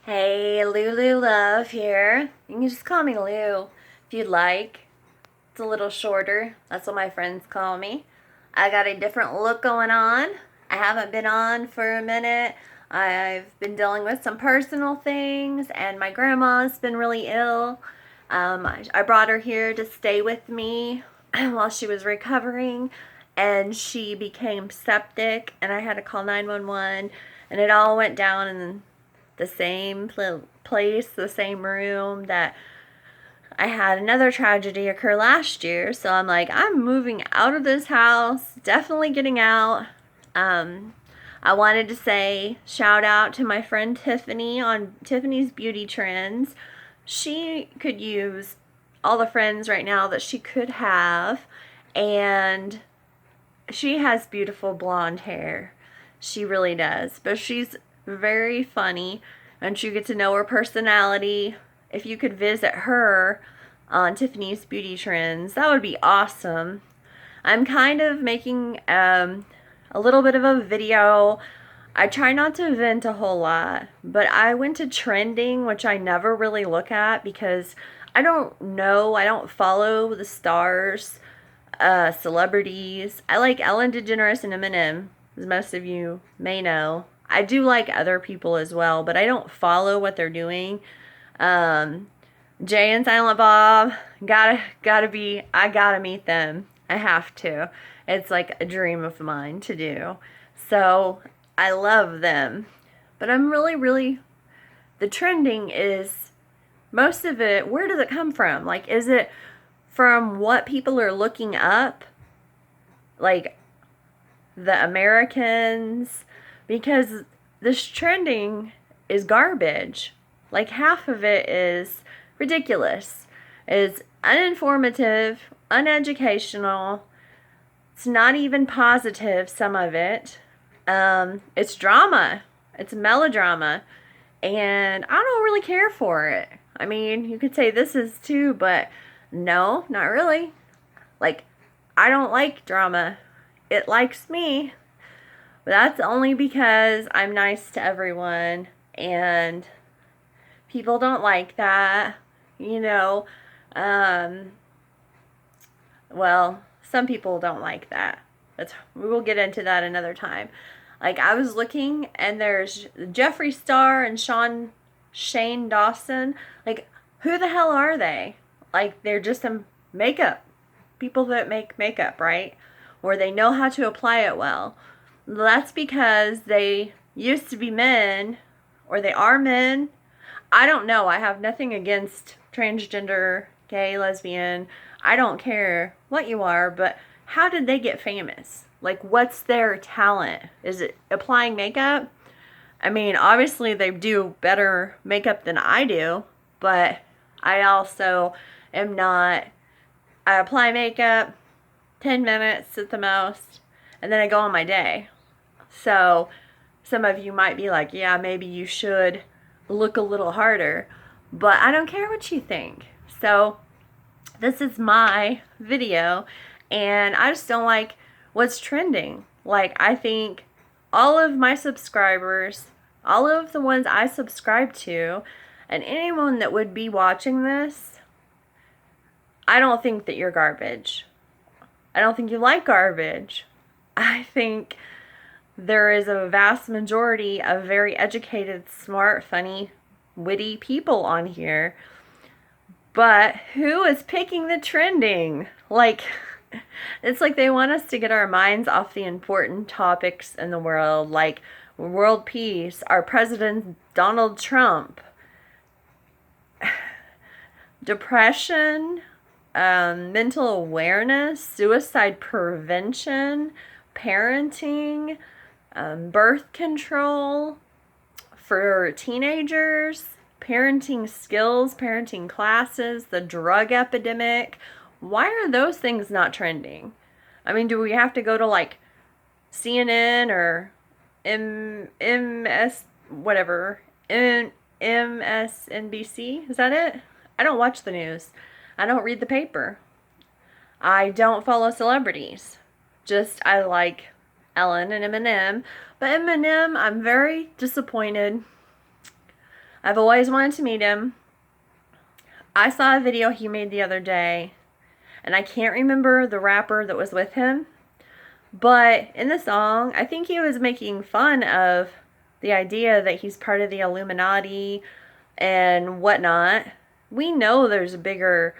Hey, Lulu Love here. You can just call me Lou if you'd like. It's a little shorter. That's what my friends call me. I got a different look going on. I haven't been on for a minute. I've been dealing with some personal things, and my grandma's been really ill. I brought her here to stay with me while she was recovering, and she became septic, and I had to call 911, and it all went down in the same place, the same room that I had another tragedy occur last year. So I'm like, I'm moving out of this house, definitely getting out. I wanted to say shout out to my friend Tiffany on Tiffany's Beauty Trends. She could use all the friends right now that she could have, and she has beautiful blonde hair. She really does. But she's very funny, and you get to know her personality. If you could visit her on Tiffany's Beauty Trends, that would be awesome. I'm kind of making a little bit of a video. I try not to vent a whole lot, but I went to trending, which I never really look at because I don't know. I don't follow the stars, celebrities. I like Ellen DeGeneres and Eminem, as most of you may know. I do like other people as well, but I don't follow what they're doing. Jay and Silent Bob, I gotta meet them. I have to. It's like a dream of mine to do. So I love them. But I'm really, the trending is, most of it, where does it come from? Like, is it from what people are looking up? Like, the Americans? Because this trending is garbage. Like, half of it is ridiculous. It's uninformative, uneducational. It's not even positive, some of it. It's drama. It's melodrama. And I don't really care for it. I mean, you could say this is too, but no, not really. Like, I don't like drama. It likes me. But that's only because I'm nice to everyone, and people don't like that, you know. Um, well, some people don't like that. We will get into that another time. Like, I was looking, and there's Jeffree Star and Shane Dawson. Like, who the hell are they? Like, they're just some makeup people that make makeup, right? Or they know how to apply it well. That's because they used to be men, or they are men. I don't know. I have nothing against transgender, gay, lesbian. I don't care what you are, but how did they get famous? Like, what's their talent? Is it applying makeup? I mean, obviously they do better makeup than I do, but I also am not. I apply makeup 10 minutes at the most, and then I go on my day. So some of you might be like, yeah, maybe you should look a little harder, but I don't care what you think. So this is my video, and I just don't like what's trending. Like, I think all of my subscribers, all of the ones I subscribe to, and anyone that would be watching this, I don't think that you're garbage. I don't think you like garbage. I think there is a vast majority of very educated, smart, funny, witty people on here. But who is picking the trending? Like, it's like they want us to get our minds off the important topics in the world, like world peace, our president Donald Trump, depression, mental awareness, suicide prevention, parenting, birth control for teenagers, parenting skills, parenting classes, the drug epidemic. Why are those things not trending? I mean, do we have to go to like CNN or MS whatever, MSNBC? Is that it? I don't watch the news. I don't read the paper. I don't follow celebrities. Just I like Ellen and Eminem. But Eminem, I'm very disappointed. I've always wanted to meet him. I saw a video he made the other day, and I can't remember the rapper that was with him, but in the song, I think he was making fun of the idea that he's part of the Illuminati and whatnot. We know there's bigger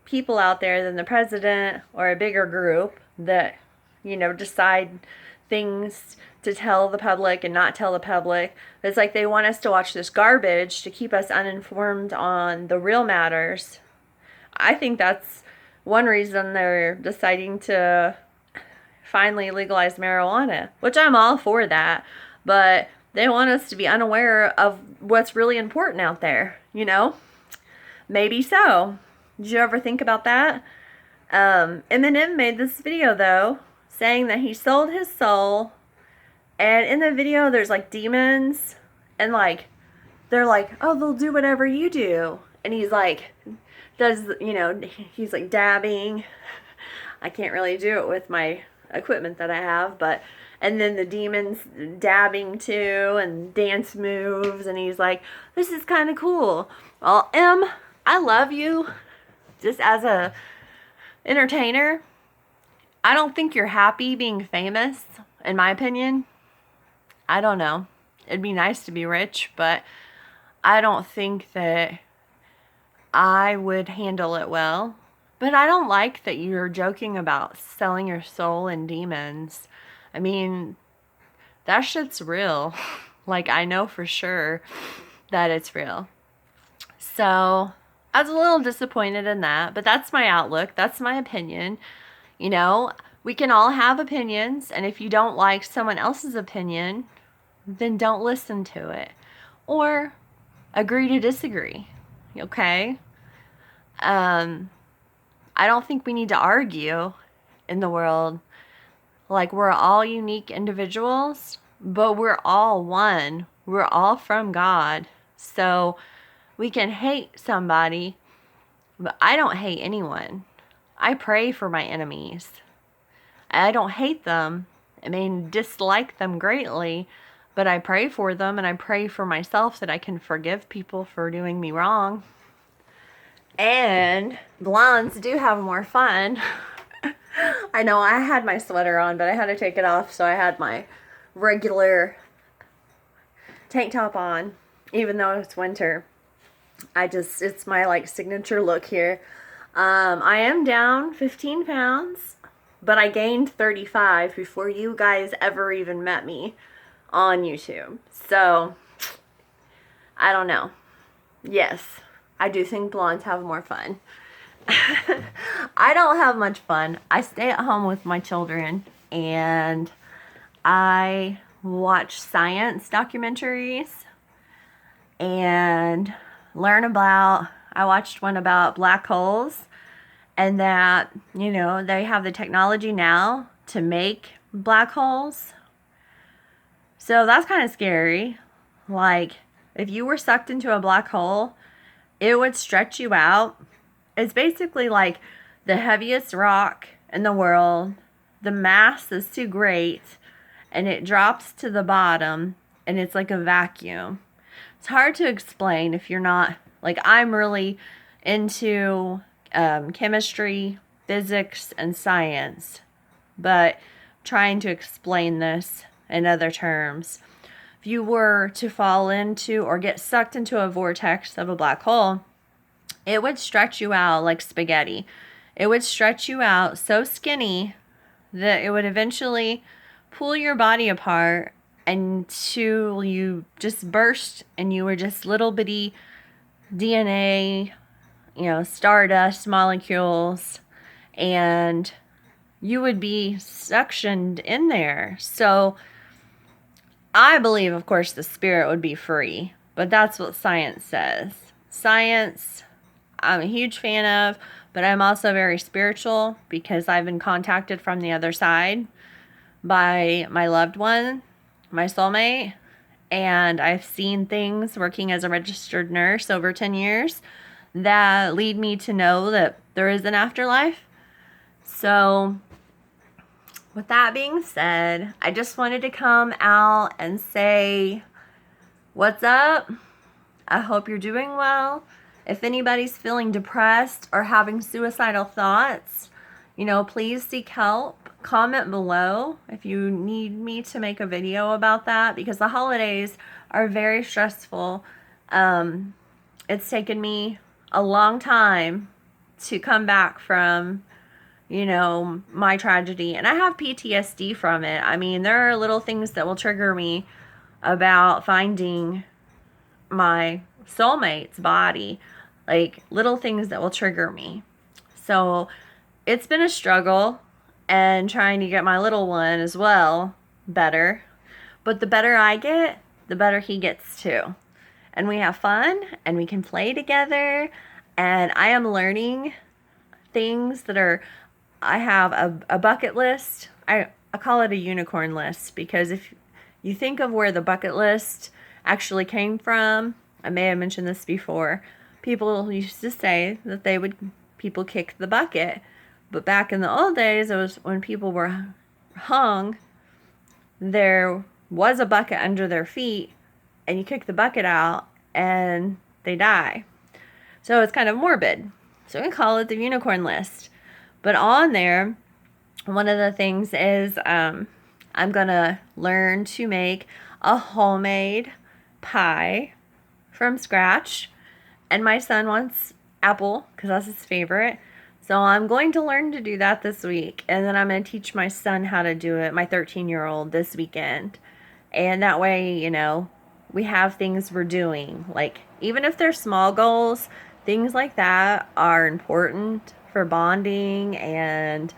people out there than the president, or a bigger group that, decide things to tell the public and not tell the public. It's like they want us to watch this garbage to keep us uninformed on the real matters. I think that's one reason they're deciding to finally legalize marijuana, which I'm all for that, but they want us to be unaware of what's really important out there, Maybe so. Did you ever think about that? Eminem made this video, though, saying that he sold his soul, and in the video there's like demons, and like they're like, oh, they'll do whatever you do, and he's like he's like dabbing. I can't really do it with my equipment that I have, but and then the demons dabbing too, and dance moves, and he's like, this is kind of cool. Well, I love you just as a entertainer. I don't think you're happy being famous, in my opinion. I don't know. It'd be nice to be rich, but I don't think that I would handle it well. But I don't like that you're joking about selling your soul and demons. I mean, that shit's real. Like, I know for sure that it's real. So I was a little disappointed in that, but that's my outlook. That's my opinion. We can all have opinions, and if you don't like someone else's opinion, then don't listen to it. Or agree to disagree. Okay? I don't think we need to argue in the world. Like, we're all unique individuals, but we're all one. We're all from God. So we can hate somebody, but I don't hate anyone. I pray for my enemies. I don't hate them. I mean, dislike them greatly, but I pray for them, and I pray for myself that I can forgive people for doing me wrong. And blondes do have more fun. I know I had my sweater on, but I had to take it off, so I had my regular tank top on, even though it's winter. It's my signature look here. I am down 15 pounds, but I gained 35 before you guys ever even met me on YouTube. So, I don't know. Yes, I do think blondes have more fun. I don't have much fun. I stay at home with my children, and I watch science documentaries and learn about, I watched one about black holes, and that, they have the technology now to make black holes. So that's kind of scary. Like, if you were sucked into a black hole, it would stretch you out. It's basically like the heaviest rock in the world. The mass is too great, and it drops to the bottom, and it's like a vacuum. It's hard to explain if you're not, I'm really into chemistry, physics, and science, but trying to explain this in other terms. If you were to fall into or get sucked into a vortex of a black hole, it would stretch you out like spaghetti. It would stretch you out so skinny that it would eventually pull your body apart until you just burst, and you were just little bitty DNA, stardust molecules, and you would be suctioned in there. So I believe, of course, the spirit would be free, but that's what science says. Science, I'm a huge fan of, but I'm also very spiritual because I've been contacted from the other side by my loved one, my soulmate, and I've seen things working as a registered nurse over 10 years that lead me to know that there is an afterlife. So, with that being said, I just wanted to come out and say What's up? I hope you're doing well. If anybody's feeling depressed or having suicidal thoughts, please seek help. Comment below if you need me to make a video about that, because the holidays are very stressful. It's taken me a long time to come back from, my tragedy, and I have PTSD from it. I mean, there are little things that will trigger me about finding my soulmate's body, like little things that will trigger me. So it's been a struggle, and trying to get my little one as well better. But the better I get, the better he gets too. And we have fun, and we can play together, and I am learning things that are, I have a bucket list. I call it a unicorn list, because if you think of where the bucket list actually came from, I may have mentioned this before, people used to say that people kick the bucket. But back in the old days, it was when people were hung, there was a bucket under their feet, and you kick the bucket out and they die. So it's kind of morbid. So we call it the unicorn list. But on there, one of the things is I'm going to learn to make a homemade pie from scratch. And my son wants apple because that's his favorite. So I'm going to learn to do that this week. And then I'm going to teach my son how to do it, my 13-year-old, this weekend. And that way, we have things we're doing. Like, even if they're small goals, things like that are important for bonding and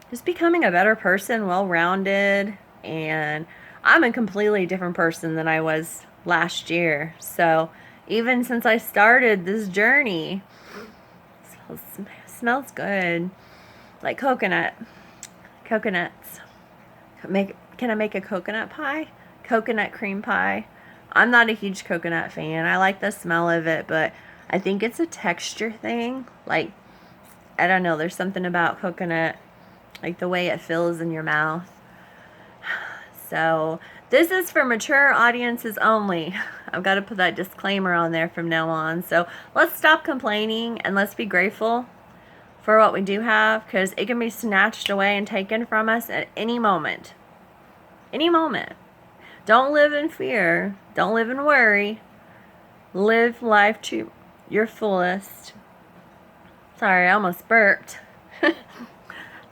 just becoming a better person, well-rounded. And I'm a completely different person than I was last year. So even since I started this journey, it smells good, like coconuts. Can I make a coconut pie? Coconut cream pie. I'm not a huge coconut fan. I like the smell of it, but I think it's a texture thing. Like, I don't know, there's something about coconut, like the way it feels in your mouth. So this is for mature audiences only. I've got to put that disclaimer on there from now on. So let's stop complaining and let's be grateful for what we do have, because it can be snatched away and taken from us at any moment. Any moment. Don't live in fear. Don't live in worry. Live life to your fullest. Sorry, I almost burped.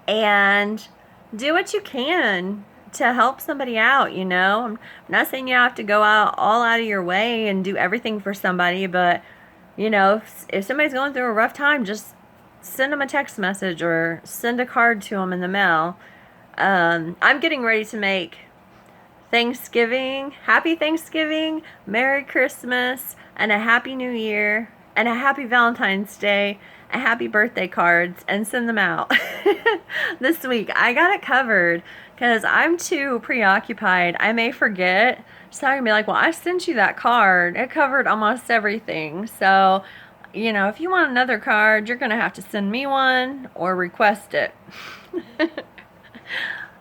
And do what you can to help somebody out, I'm not saying you have to go all out of your way and do everything for somebody, but, if somebody's going through a rough time, just send them a text message or send a card to them in the mail. I'm getting ready to make Thanksgiving, Happy Thanksgiving, Merry Christmas, and a Happy New Year, and a Happy Valentine's Day, and Happy Birthday cards, and send them out this week. I got it covered, because I'm too preoccupied. I may forget. So I'm going to be like, well, I sent you that card. It covered almost everything. So, if you want another card, you're going to have to send me one or request it.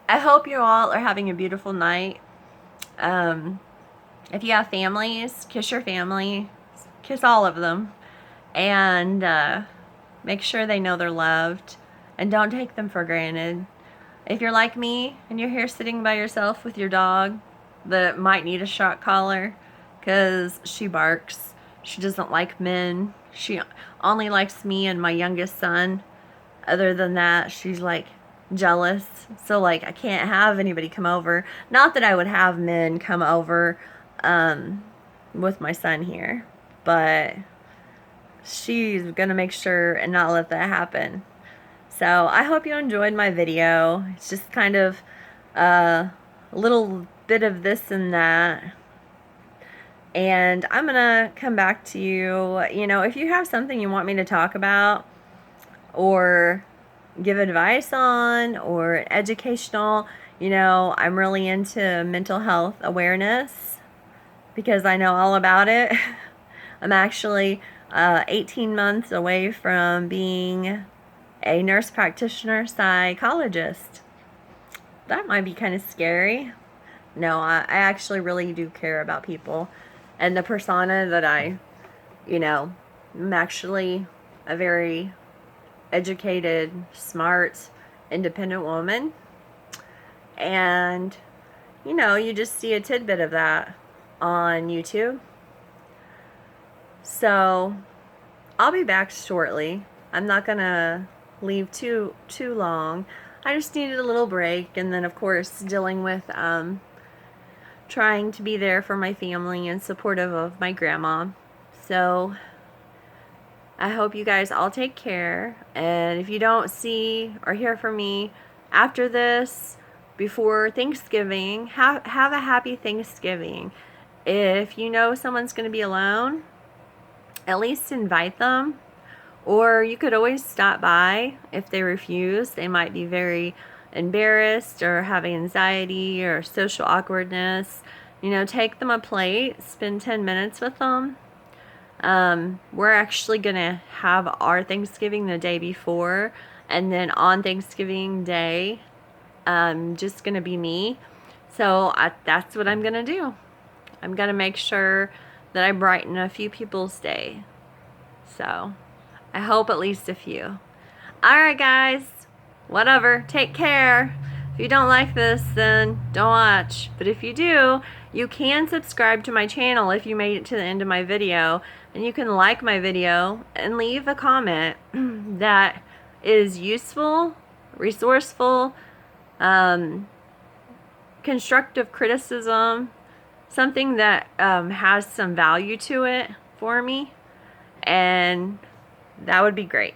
I hope you all are having a beautiful night. If you have families, kiss your family. Kiss all of them. And make sure they know they're loved. And don't take them for granted. If you're like me and you're here sitting by yourself with your dog that might need a shock collar because she barks, she doesn't like men, she only likes me and my youngest son. Other than that, she's like jealous. So like, I can't have anybody come over. Not that I would have men come over with my son here, but she's gonna make sure and not let that happen. So I hope you enjoyed my video. It's just kind of a little bit of this and that. And I'm going to come back to you. If you have something you want me to talk about or give advice on or educational, I'm really into mental health awareness because I know all about it. I'm actually 18 months away from being a nurse practitioner psychologist. That might be kind of scary, No, I actually really do care about people. And the persona that I'm actually a very educated, smart, independent woman. And, you just see a tidbit of that on YouTube. So, I'll be back shortly. I'm not gonna leave too long. I just needed a little break, and then of course dealing with trying to be there for my family and supportive of my grandma. So I hope you guys all take care, and if you don't see or hear from me after this, before Thanksgiving, have a happy Thanksgiving. If you know someone's going to be alone, at least invite them. Or you could always stop by. If they refuse, they might be very embarrassed or have anxiety or social awkwardness. Take them a plate, spend 10 minutes with them. We're actually going to have our Thanksgiving the day before, and then on Thanksgiving Day, just going to be me. So that's what I'm going to do. I'm going to make sure that I brighten a few people's day. So I hope at least a few. Alright guys, whatever, take care. If you don't like this, then don't watch. But if you do, you can subscribe to my channel if you made it to the end of my video. And you can like my video and leave a comment that is useful, resourceful, constructive criticism, something that has some value to it for me. And that would be great.